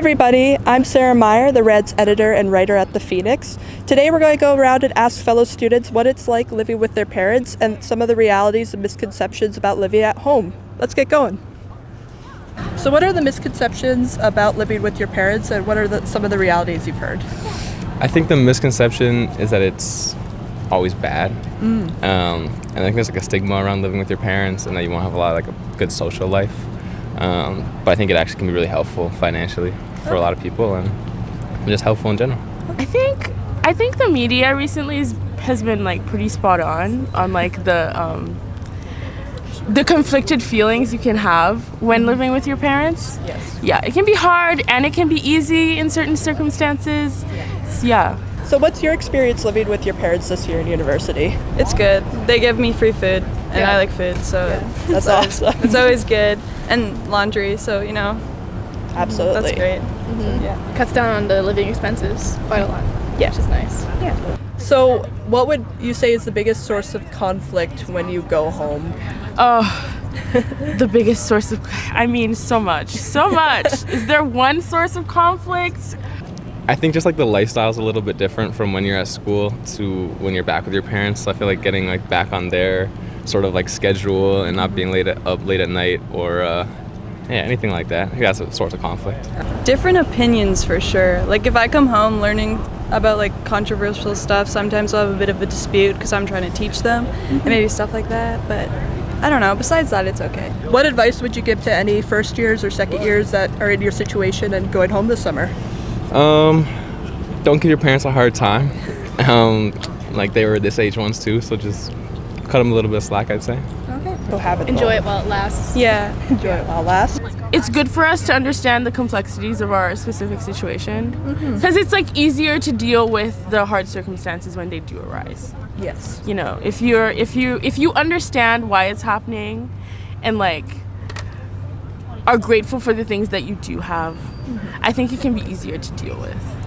everybody, I'm Sarah Meyer, the Reds editor and writer at The Phoenix. Today we're going to go around and ask fellow students what it's like living with their parents and some of the realities and misconceptions about living at home. Let's get going. So what are the misconceptions about living with your parents, and what are some of the realities you've heard? I think the misconception is that it's always bad. And I think there's like a stigma around living with your parents and that you won't have a lot of like a good social life. But I think it actually can be really helpful financially for a lot of people and just helpful in general. I think the media recently has been like pretty spot on like the conflicted feelings you can have when living with your parents. Yes. Yeah, it can be hard and it can be easy in certain circumstances. Yeah. So what's your experience living with your parents this year in university? It's good. They give me free food, and I like food, so That's awesome. it's always good. And laundry, so Absolutely. that's great. Yeah. Cuts down on the living expenses quite a lot. Yeah, which is nice. Yeah. So what would you say is the biggest source of conflict when you go home? The biggest source of, so much. Is there one source of conflict? I think just like the lifestyle's a little bit different from when you're at school to when you're back with your parents. So I feel like getting like back on their sort of like schedule and not being up late at night or anything like that. I think that's a source of conflict. Different opinions for sure. Like if I come home learning about like controversial stuff, sometimes I'll have a bit of a dispute because I'm trying to teach them and maybe stuff like that. But I don't know. Besides that, it's okay. What advice would you give to any first years or second years that are in your situation and going home this summer? Don't give your parents a hard time. Like they were this age once too, so just cut them a little bit of slack, I'd say. Okay. So have it. Enjoy it while it lasts. Yeah. Enjoy it while it lasts. It's good for us to understand the complexities of our specific situation because it's like easier to deal with the hard circumstances when they do arise. Yes. You know, if you understand why it's happening and like are grateful for the things that you do have, I think it can be easier to deal with.